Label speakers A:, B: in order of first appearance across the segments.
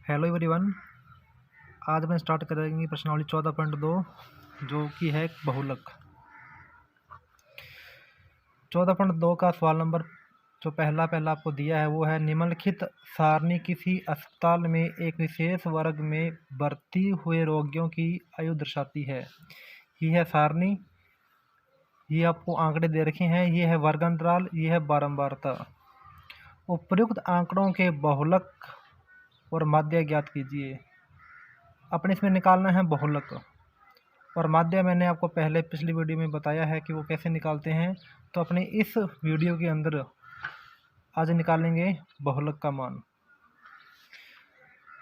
A: Hello everyone. आज मैं start करेंगे प्रश्नावली 14.2 जो कि है बहुलक। 14.2 का सवाल नंबर जो पहला आपको दिया है वो है निम्नलिखित सारणी किसी अस्पताल में एक विशेष वर्ग में भर्ती हुए रोगियों की आयु दर्शाती है। ये है सारणी, ये आपको आंकड़े दे रखे हैं, ये है वर्ग अंतराल, ये है बारंबारता। उपयुक्त आंकड़ों के बहुलक और माध्य ज्ञात कीजिए। अपने इसमें निकालना है बहुलक और माध्य मैंने आपको पहले पिछली वीडियो में बताया है कि वो कैसे निकालते हैं, तो अपने इस वीडियो के अंदर आज निकालेंगे बहुलक का मान।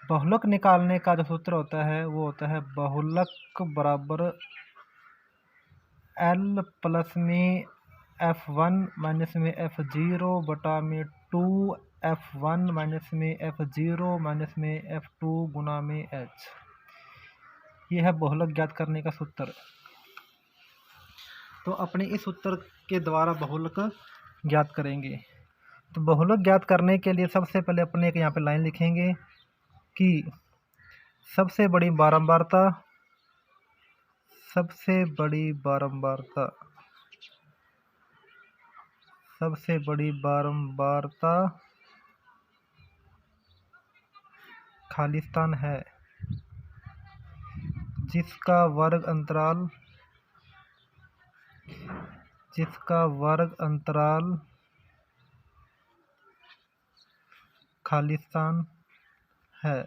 A: बहुलक निकालने का जो सूत्र होता है वो होता है बहुलक बराबर L प्लस में F1 माइनस में F0 बटा में 2F1 माइनस में F0 माइनस में F2 गुना में H। यह है बहुलक ज्ञात करने का सूत्र। तो अपने इस सूत्र के द्वारा बहुलक ज्ञात करेंगे। तो बहुलक ज्ञात करने के लिए सबसे पहले अपने एक यहाँ पे लाइन लिखेंगे कि सबसे बड़ी बारंबारता, सबसे बड़ी बारंबारता, सबसे बड़ी बारंबारता खाली स्थान है जिसका वर्ग अंतराल, जिसका वर्ग अंतराल खाली स्थान है।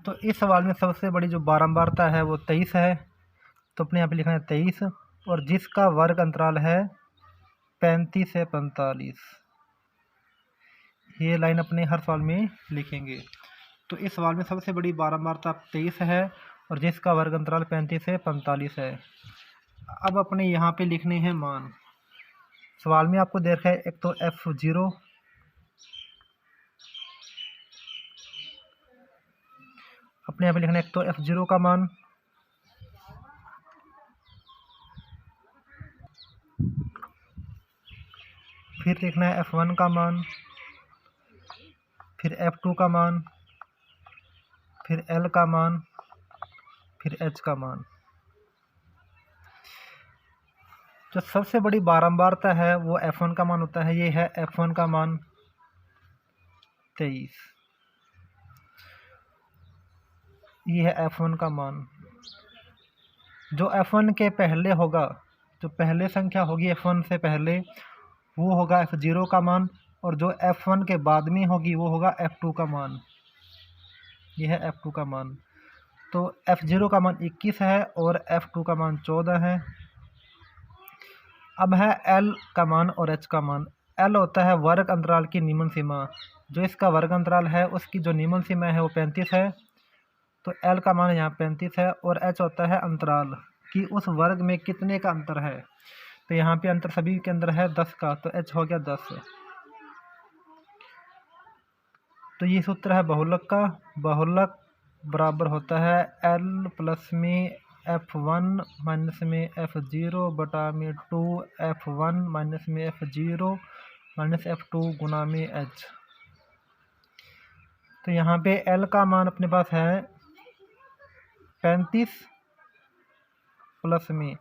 A: तो इस सवाल में सबसे बड़ी जो बारंबारता है वो 23 है, तो अपने यहाँ पे लिखना है 23, और जिसका वर्ग अंतराल है 35 से 45। ये लाइन अपने हर सवाल में लिखेंगे। तो इस सवाल में सबसे बड़ी बारंबारता 23 है और जिसका वर्ग अंतराल 35 से 45 है। अब अपने यहाँ पे लिखने हैं मान। सवाल में आपको देखा है एक तो F0, अपने यहाँ पे लिखना है एक तो F0 का मान, फिर लिखना है F1 का मान, फिर F2 का मान, फिर L का मान, फिर H का मान। जो सबसे बड़ी बारंबारता है वो F1 का मान होता है। ये है F1 का मान 23। ये है F1 का मान। जो F1 के पहले होगा, जो पहले संख्या होगी F1 से पहले, वो होगा F0 का मान, और जो F1 के बाद में होगी वो होगा F2 का मान। यह है F2 का मान। तो F0 का मान 21 है और F2 का मान 14 है। अब है L का मान और H का मान। L होता है वर्ग अंतराल की निम्न सीमा। जो इसका वर्ग अंतराल है उसकी जो निम्न सीमा है वो 35 है, तो L का मान यहाँ 35 है। और H होता है अंतराल कि उस वर्ग में कितने का अंतर है, तो यहाँ पे अंतर सभी के अंदर है 10 का, तो H हो गया 10। तो ये सूत्र है बहुलक का। बहुलक बराबर होता है L प्लस में F1 माइनस में F0 बटा में 2F1 माइनस में F0 माइनस F2 गुना में H। तो यहाँ पे L का मान अपने पास है 35 प्लस में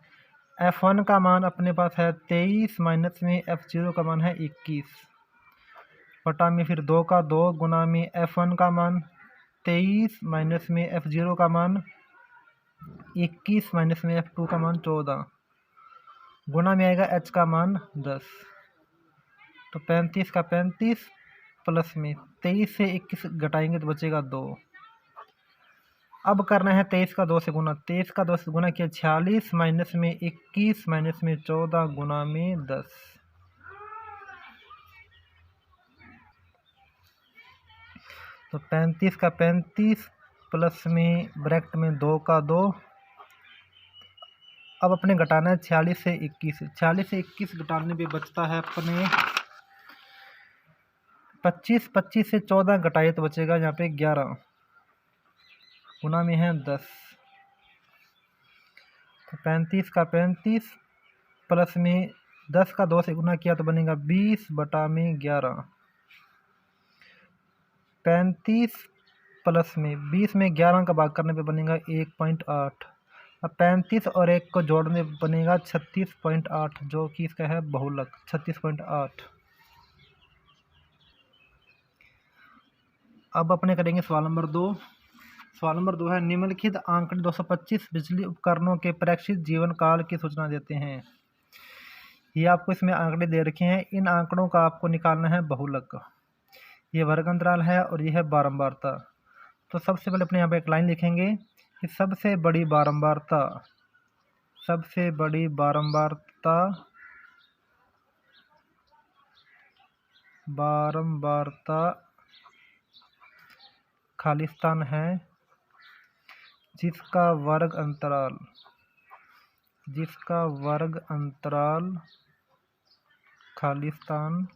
A: F1 का मान अपने पास है 23 माइनस में F0 का मान है 21 बटा में फिर 2 का 2 गुना में F1 का मान 23 माइनस में F0 का मान 21 माइनस में F2 का मान 14 गुना में आएगा H का मान 10। तो 35 का 35 प्लस में 23 से 21 घटाएंगे तो बचेगा 2। अब करना है 23 का 2 से गुना। 23 का 2 से गुना किया 46 माइनस में 21 माइनस में 14 गुना में 10। तो 35 का 35 प्लस में ब्रैकेट में 2 का 2। अब अपने घटाना है 46 से 21। 46 से 21 घटाने पे बचता है अपने 25। 25 से 14 घटाए तो बचेगा यहाँ पे 11 गुना में है 10। तो 35 का 35 प्लस में 10 का 2 से गुना किया तो बनेगा 20 बटा में 11 35 प्लस में 20 में 11 का भाग करने पे बनेगा 1.8। अब 35 और 1 को जोड़ने पे बनेगा 36.8, जो कि इसका है बहुलक 36.8। अब अपने करेंगे सवाल नंबर 2। सवाल नंबर 2 है निम्नलिखित आंकड़े 225 बिजली उपकरणों के प्रेक्षित जीवन काल की सूचना देते हैं। ये आपको इसमें आंकड़े दे रखे हैं, इन आंकड़ों का आपको निकालना है बहुलक। ये वर्ग अंतराल है और ये है बारंबारता। तो सबसे पहले अपने यहाँ पे एक लाइन लिखेंगे कि सबसे बड़ी बारंबारता खालिस्तान है जिसका वर्ग अंतराल खालिस्तान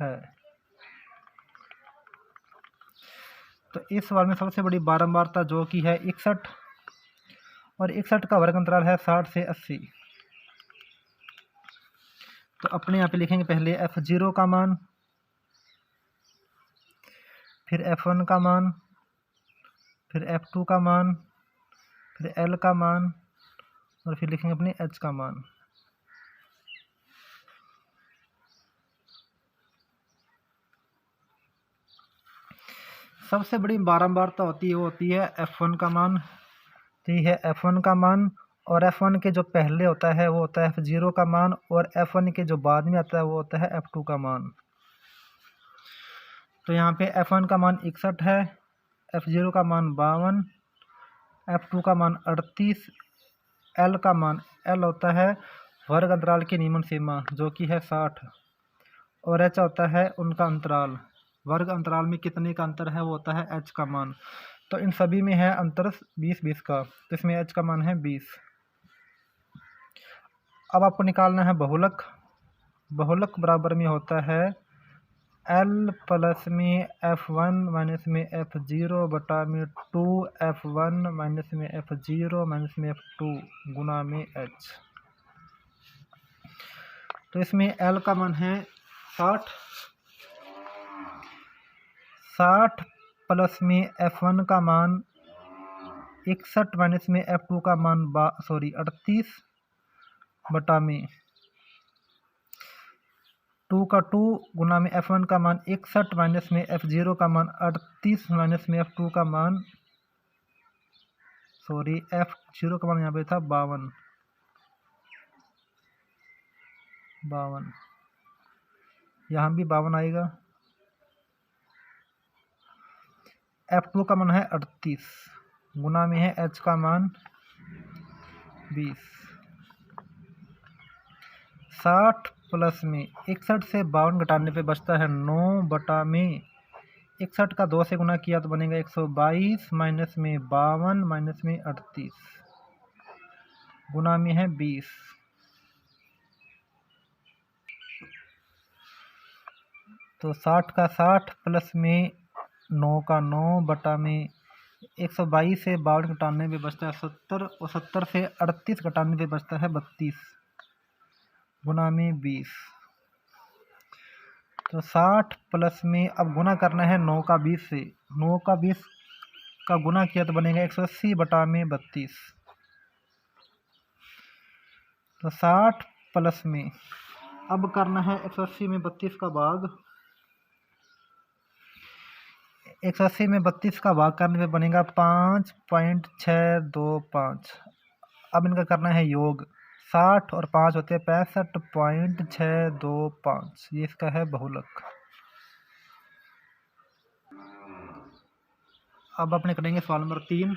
A: है। तो इस सवाल में सबसे बड़ी बारंबारता जो कि है 61 और 61 का वर्ग अंतराल है 60 से 80। तो अपने यहाँ पे लिखेंगे पहले F0 का मान, फिर F1 का मान, फिर F2 का मान, फिर L का मान और फिर लिखेंगे अपने H का मान। सबसे बड़ी बारंबारता होती है F1 का मान। तो ये है F1 का मान और F1 के जो पहले होता है वो होता है F0 का मान और F1 के जो बाद में आता है वो होता है F2 का मान। तो यहाँ पे F1 का मान 61 है, F0 का मान 52, F2 का मान 38, L का मान L होता है वर्ग अंतराल की निम्न सीमा जो कि है 60 और H होता है उनका अंतराल। वर्ग अंतराल में कितने का अंतर है वो होता है H का मान। तो इन सभी में है अंतर 20-20 का, तो इसमें H का मान है 20। अब आपको निकालना है बहुलक। बहुलक बराबर में होता है L प्लस में F1 माइनस में F0 बटा में 2F1 माइनस में F0 माइनस में F2 गुना में H। तो इसमें L का मान है 60 प्लस में F1 का मान 61 माइनस में F2 का मान 38 बटा में 2 का 2 गुना में F1 का मान 61 माइनस में F0 का मान 38 माइनस में F2 का मान F0 का मान यहाँ पे था 52। यहाँ भी 52 आएगा। F2 का मान है 38 गुना में है H का मान 20। 60 प्लस में 61 से 52 घटाने पे बचता है 9 बटा में 61 का 2 से गुना किया तो बनेगा 122 माइनस में 52 माइनस में 38 गुना में है 20। तो 60 का 60 प्लस में 9 का 9 बटा में 122 से 52 घटाने पे बचता है 70 और 70 से 38 घटाने पे बचता है 32 गुना में 20। तो 60 प्लस में अब गुना करना है 9 का 20 से, 9 का 20 का गुना किया तो बनेगा 180 बटा में 32। तो 60 प्लस में अब करना है 180 में 32 का भाग, 180 में 32 का भाग करने पे बनेगा 5.625। अब इनका करना है योग, 60 और 5 होते हैं 65.625। ये इसका है बहुलक। अब अपने करेंगे सवाल नंबर 3।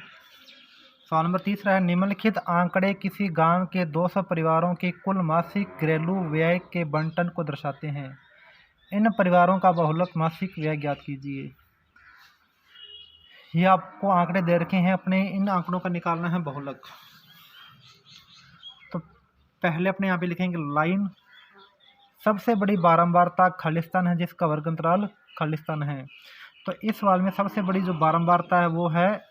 A: सवाल नंबर तीसरा है निम्नलिखित आंकड़े किसी गांव के 200 परिवारों के कुल मासिक घरेलू व्यय के बंटन को दर्शाते हैं। इन परिवारों का बहुलक मासिक व्यय ज्ञात कीजिए। ये आपको आंकड़े दे रखे हैं, अपने इन आंकड़ों का निकालना है बहुलक। तो पहले अपने यहाँ पे लिखेंगे लाइन, सबसे बड़ी बारंबारता खालिस्तान है जिसका वर्ग अंतराल खालिस्तान है। तो इस सवाल में सबसे बड़ी जो बारंबारता है वो है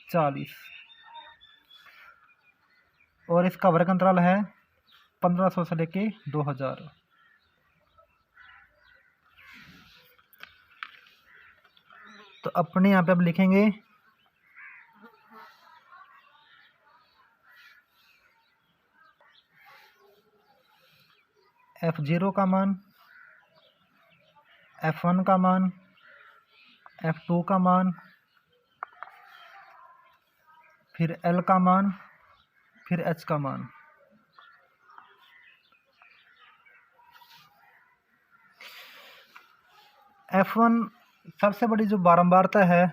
A: 40 और इसका वर्ग अंतराल है 1500 से लेके 2000। तो अपने यहाँ पे अब लिखेंगे F0 का मान, F1 का मान, F2 का मान, फिर L का मान, फिर H का मान। F1 सबसे बड़ी जो बारंबारता है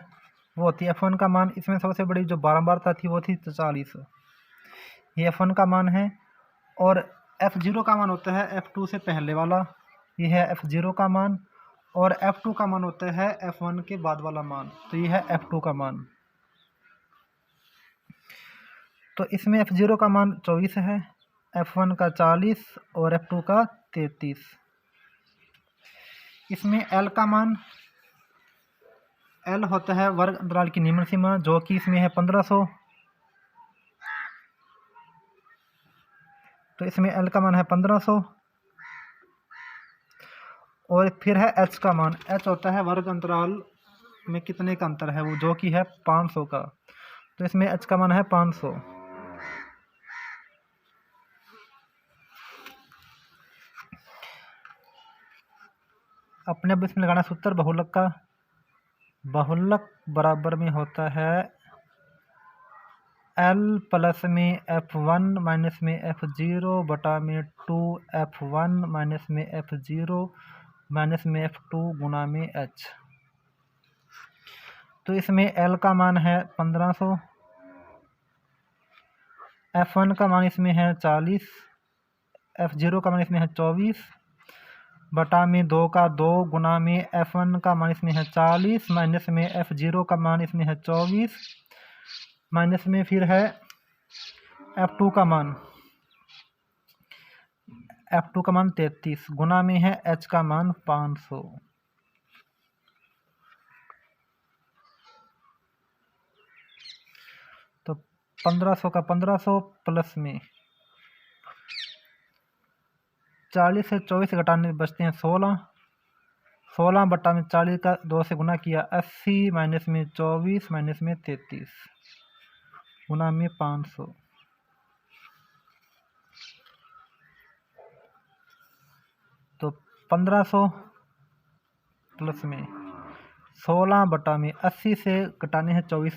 A: वो होती है F1 का मान। इसमें सबसे बड़ी जो बारंबारता थी वो थी 44, ये F1 का मान है। और F0 का मान होता है F2 से पहले वाला, ये है F0 का मान। और F2 का मान होता है F1 के बाद वाला मान, तो ये है F2 का मान। तो इसमें F0 का मान 24 है, F1 का 40 और F2 का 33। इसमें L का मान, L होता है वर्ग अंतराल की निम्न सीमा, जो कि इसमें है 1500। तो इसमें L का मान है 1500। और फिर है H का मान, H होता है वर्ग अंतराल में कितने का अंतर है वो, जो कि है 500 का। तो इसमें H का मान है 500। अपने अब इसमें लगाना सूत्र बहुलक का। बहुलक बराबर में होता है L प्लस में F1 माइनस में F0 बटा में 2F1 माइनस में F0 माइनस में F2 गुना में H। तो इसमें L का मान है 1500, F1 का मान इसमें है 40, F0 का मान इसमें है 24 बटा में 2 का 2 गुना में F1 का मान इसमें है 40 माइनस में F0 का मान इसमें है 24 माइनस में फिर है F2 का मान, F2 का मान 33 गुना में है H का मान 500। तो 1500 का 1500 प्लस में 40 से 24 घटाने बचते हैं 16, 16 बटा में 40 का 2 से गुना किया 80 माइनस में 24 माइनस में 33 गुना में 500। तो 1500 प्लस में 16 बटा में 80 से घटाने हैं 24,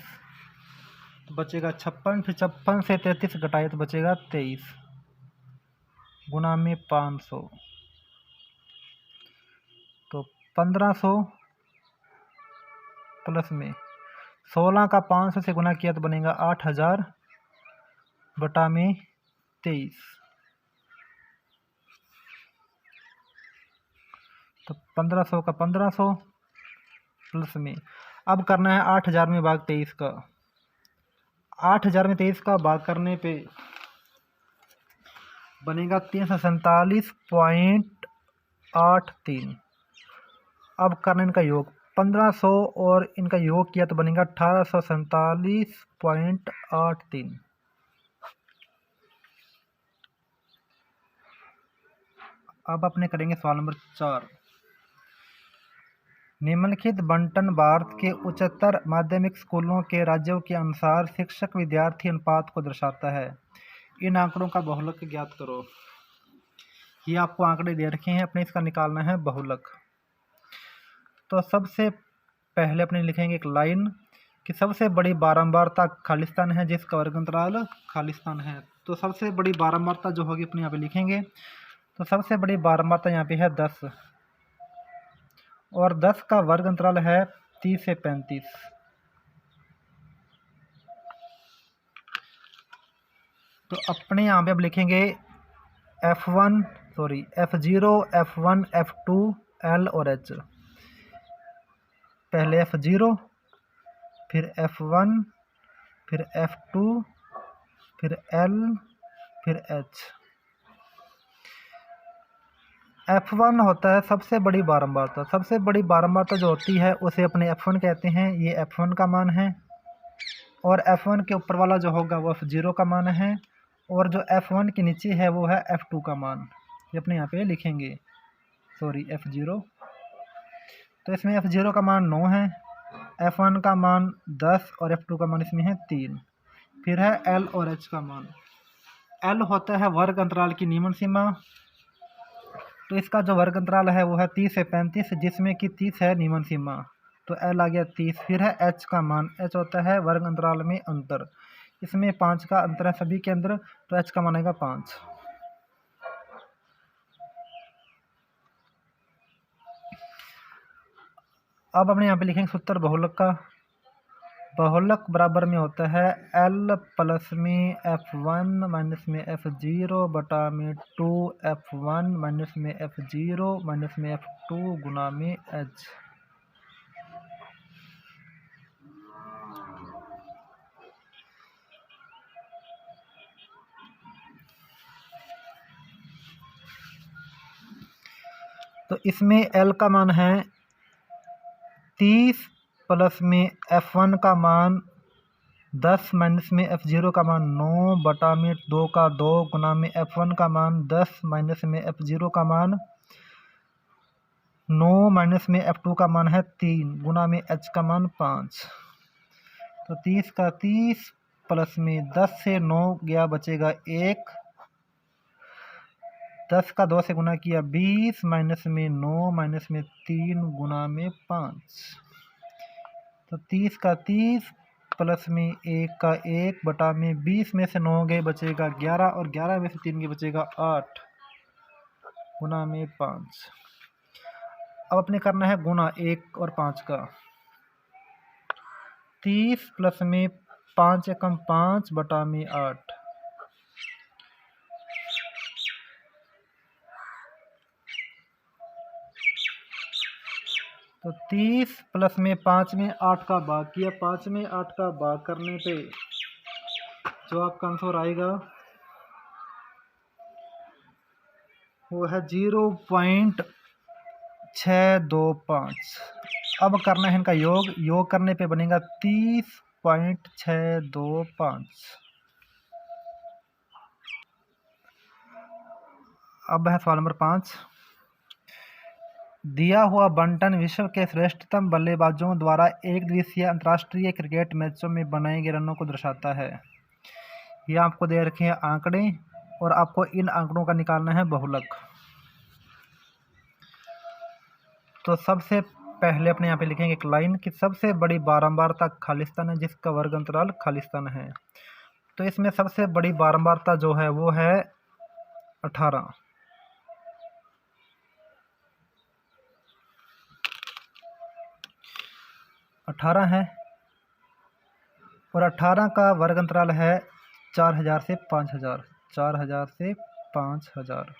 A: तो बचेगा 56, फिर 56 से 33 घटाए तो बचेगा 23 गुना में 500। तो 1500 प्लस में 16 का 500 से गुना किया तो बनेगा 8000 बटा में 23। तो 1500 का 1500 प्लस में अब करना है 8000 में भाग 23 का। 8000 में 23 का भाग करने पे बनेगा 347.83। अब करना इनका योग, 1500 और इनका योग किया तो बनेगा 1847.83। अब अपने करेंगे सवाल नंबर 4। निम्नलिखित बंटन भारत के उच्चतर माध्यमिक स्कूलों के राज्यों के अनुसार शिक्षक विद्यार्थी अनुपात को दर्शाता है। इन आंकड़ों का बहुलक ज्ञात करो। ये आपको आंकड़े दे रखे हैं, अपने इसका निकालना है बहुलक। तो सबसे पहले अपने लिखेंगे एक लाइन कि सबसे बड़ी बारंबारता खालिस्तान है जिसका वर्ग अंतराल खालिस्तान है। तो सबसे बड़ी बारंबारता जो होगी अपने यहाँ पे लिखेंगे। तो सबसे बड़ी बारंबारता यहाँ पे है 10 और 10 का वर्ग अंतराल है 30 से 35। तो अपने यहाँ पे अब लिखेंगे F0, F1, F2, L और H। पहले F0, फिर F1, फिर F2, फिर L, फिर H। F1 होता है सबसे बड़ी बारंबारता। सबसे बड़ी बारंबारता जो होती है उसे अपने F1 कहते हैं। ये F1 का मान है। और F1 के ऊपर वाला जो होगा वो F0 का मान है। और जो F1 के नीचे है वो है F2 का मान। ये अपने यहाँ पे लिखेंगे, F0। तो इसमें F0 का मान 9 है, F1 का मान 10 और F2 का मान इसमें है 3। फिर है L और H का मान। L होता है वर्ग अंतराल की न्यूनतम सीमा, तो इसका जो वर्ग अंतराल है वो है 30 से 35, जिसमें कि 30 है न्यूनतम सीमा, तो L आ गया 30। फिर है H का मान। H होता है वर्ग अंतराल में अंतर, इसमें 5 का अंतर है सभी के अंदर, तो H का मान आएगा 5। अब अपने यहाँ पे लिखेंगे सूत्र बहुलक का। बहुलक बराबर में होता है L प्लस में F1 माइनस में F0 बटा में 2F1 माइनस में F0 माइनस में F2 गुना में H। तो इसमें L का मान है 30 प्लस में F1 का मान 10 माइनस में F0 का मान 9 बटा में 2 का 2 गुना में F1 का मान 10 माइनस में F0 का मान 9 माइनस में F2 का मान है 3 गुना में H का मान 5। तो 30 का 30 प्लस में 10 से 9 गया बचेगा 1, 10 का 2 से गुना किया 20 माइनस में 9 माइनस में 3 गुना में 5। तो 30 का 30 प्लस में 1 का 1 बटा में 20 में से 9 गए बचेगा 11 और 11 में से 3 गए बचेगा 8 गुना में 5। अब अपने करना है गुना 1 और 5 का। 30 प्लस में 5 एकम 5 बटा में 8। तो 30 प्लस में 5 में 8 का भाग किया, 5 में 8 का भाग करने पे जो आपका आंसर आएगा वो है 0.625। अब करना है इनका योग। योग करने पे बनेगा 30.625। अब है सवाल नंबर 5। दिया हुआ बंटन विश्व के श्रेष्ठतम बल्लेबाजों द्वारा एक दिवसीय अंतर्राष्ट्रीय क्रिकेट मैचों में बनाए गए रनों को दर्शाता है। ये आपको दे रखे हैं आंकड़े और आपको इन आंकड़ों का निकालना है बहुलक। तो सबसे पहले अपने यहाँ पे लिखेंगे एक लाइन कि सबसे बड़ी बारंबारता खालिस्तान है जिसका वर्ग अंतराल खालिस्तान है। तो इसमें सबसे बड़ी बारंबारता जो है वो है 18। है और 18 का वर्ग अंतराल है 4000 से 5000। 4000 से 5000।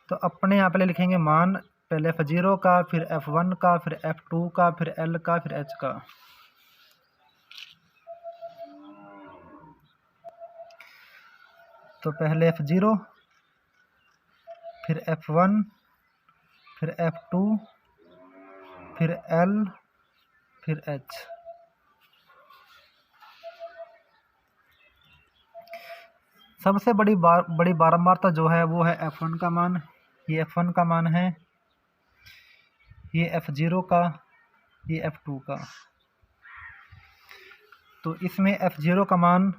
A: तो अपने यहाँ पे लिखेंगे मान, पहले F0 का, फिर F1 का, फिर F2 का, फिर L का, फिर H का। तो पहले F0, फिर F1, फिर F2, फिर L, फिर H। सबसे बड़ी बारंबारता जो है वो है F1 का मान। ये F1 का मान है, ये F0 का, ये F2 का। तो इसमें F0 का मान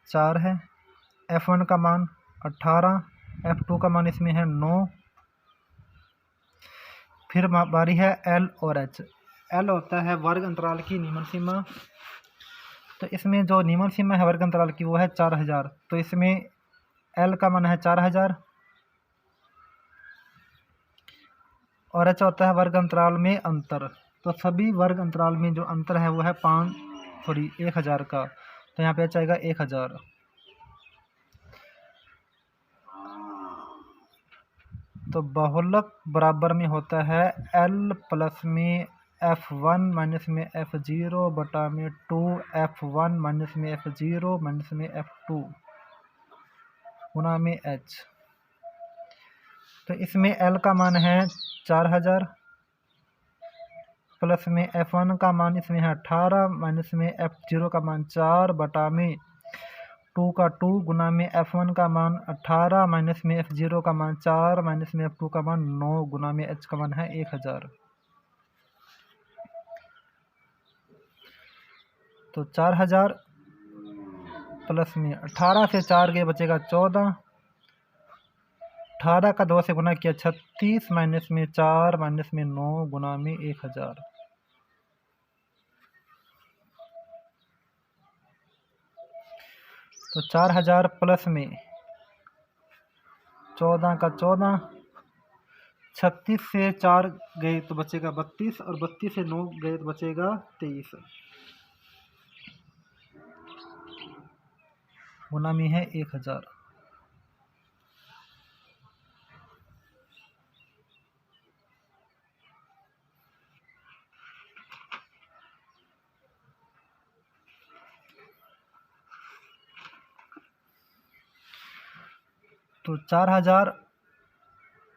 A: 4 है, F1 का मान 18, F2 का मान इसमें है 9। फिर बारी है L और H। L होता है वर्ग अंतराल की न्यूनतम सीमा। तो इसमें जो न्यूनतम सीमा है वर्ग अंतराल की वो है 4000। तो इसमें L का मान है 4000 और H होता है वर्ग अंतराल में अंतर। तो सभी वर्ग अंतराल में जो अंतर है वो है 1000 का। तो यहाँ पे H आएगा 1000। तो बहुलक बराबर में होता है L प्लस में F1 माइनस में F0 बटा में 2F1 माइनस में F0 माइनस में F2 गुना में H। तो इसमें L का मान है 4000 प्लस में F1 का मान इसमें है 18 माइनस में F0 का मान 4 बटा में 2 का 2 गुना में F1 का मान 18 माइनस में F0 का मान 4 माइनस में F2 का मान 9 गुना में H का मान है 1000। तो 4000 प्लस में 18 से 4 गए बचेगा 14, 18 का 2 से गुना किया 36, माइनस में 4 माइनस में 9 गुना में 1000। तो 4000 प्लस में 14 का 14, 36 से 4 गए तो बचेगा 32, और 32 से 9 गए तो बचेगा 23, गुना में है 1000। तो 4000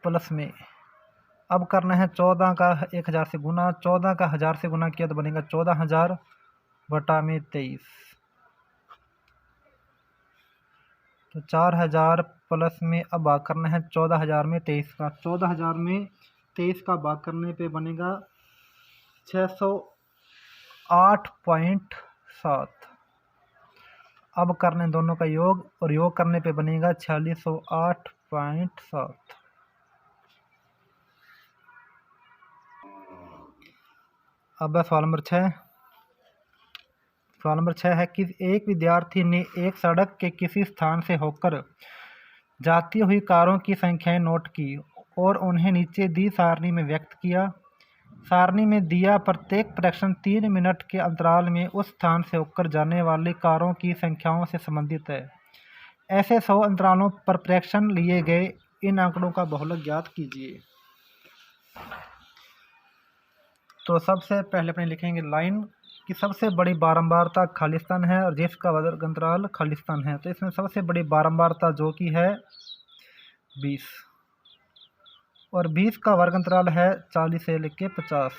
A: प्लस में अब करना है 14 का 1000 से गुना, 14 का 1000 से गुना किया तो बनेगा 14000 बटा में 23। तो 4000 प्लस में अब भाग करना है 14000 में 23 का, 14000 में 23 का भाग करने पे बनेगा 608.7। अब करने दोनों का योग, और योग करने पे बनेगा 4608.7। अब सवाल नंबर 6। सवाल नंबर 6 है कि एक विद्यार्थी ने एक सड़क के किसी स्थान से होकर जाती हुई कारों की संख्याएं नोट की और उन्हें नीचे दी सारणी में व्यक्त किया। सारणी में दिया प्रत्येक प्रश्न 3 मिनट के अंतराल में उस स्थान से होकर जाने वाली कारों की संख्याओं से संबंधित है। ऐसे 100 अंतरालों पर प्रश्न लिए गए, इन आंकड़ों का बहुलक ज्ञात कीजिए। तो सबसे पहले अपने लिखेंगे लाइन कि सबसे बड़ी बारंबारता खालिस्तान है और जिसका वर्ग अंतराल खालिस्तान है। तो इसमें सबसे बड़ी बारंबारता जो कि है 20, और 20 का वर्ग अंतराल है 40 से लेके 50।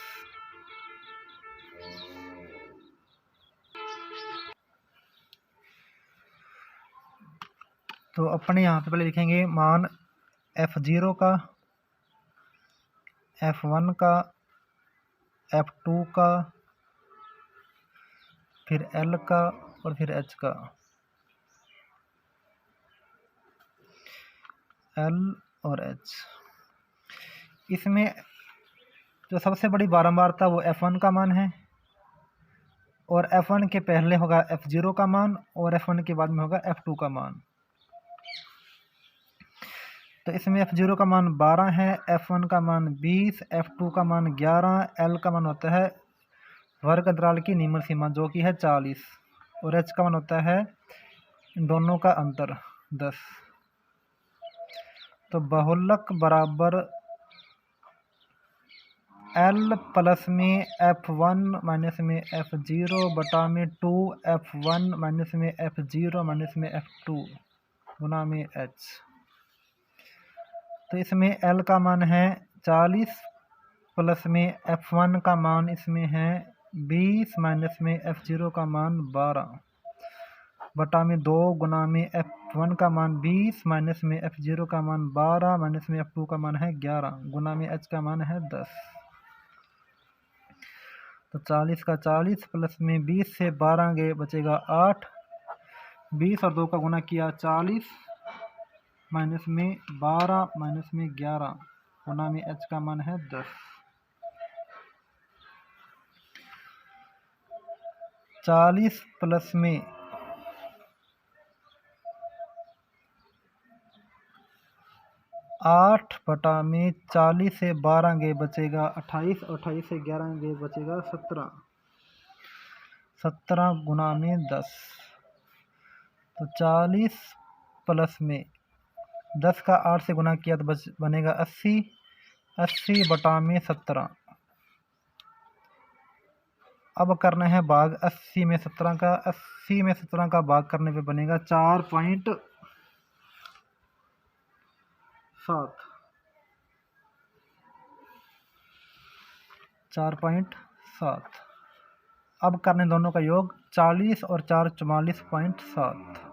A: तो अपने यहाँ पे पहले लिखेंगे मान F0 का, F1 का, F2 का, फिर L का और फिर H का। L और H। इसमें जो सबसे बड़ी बारंबारता वो F1 का मान है, और F1 के पहले होगा F0 का मान, और F1 के बाद में होगा F2 का मान। तो इसमें F0 का मान 12 है, F1 का मान 20, F2 का मान 11, L का मान होता है वर्ग अंतराल की निम्न सीमा जो कि है 40, और H का मान होता है इन दोनों का अंतर 10। तो बहुलक बराबर L प्लस में F1 माइनस में F0 बटा में 2F1 माइनस में F0 माइनस में F2 गुना में H। तो इसमें L का मान है 40 प्लस में F1 का मान इसमें है 20 माइनस में F0 का मान 12 बटा में 2 गुना में F1 का मान 20 माइनस में F0 का मान 12 माइनस में F2 का मान है 11 गुना में H का मान है 10। तो 40 का 40 प्लस में 20 से 12 गए बचेगा 8, 20 और 2 का गुना किया 40 माइनस में 12 माइनस में 11 गुना में H का मान है 10। 40 प्लस में 8 बटा में 40 से 12 गए बचेगा 28, और 28 से 11 गए बचेगा 17, 17 गुना में 10। तो 40 प्लस में 10 का 8 से गुना किया तो बनेगा 80, 80 बटा में 17। अब करना है भाग 80 में 17 का, 80 में 17 का भाग करने पे बनेगा 4.7। अब करने दोनों का योग 40 और 4 44.7।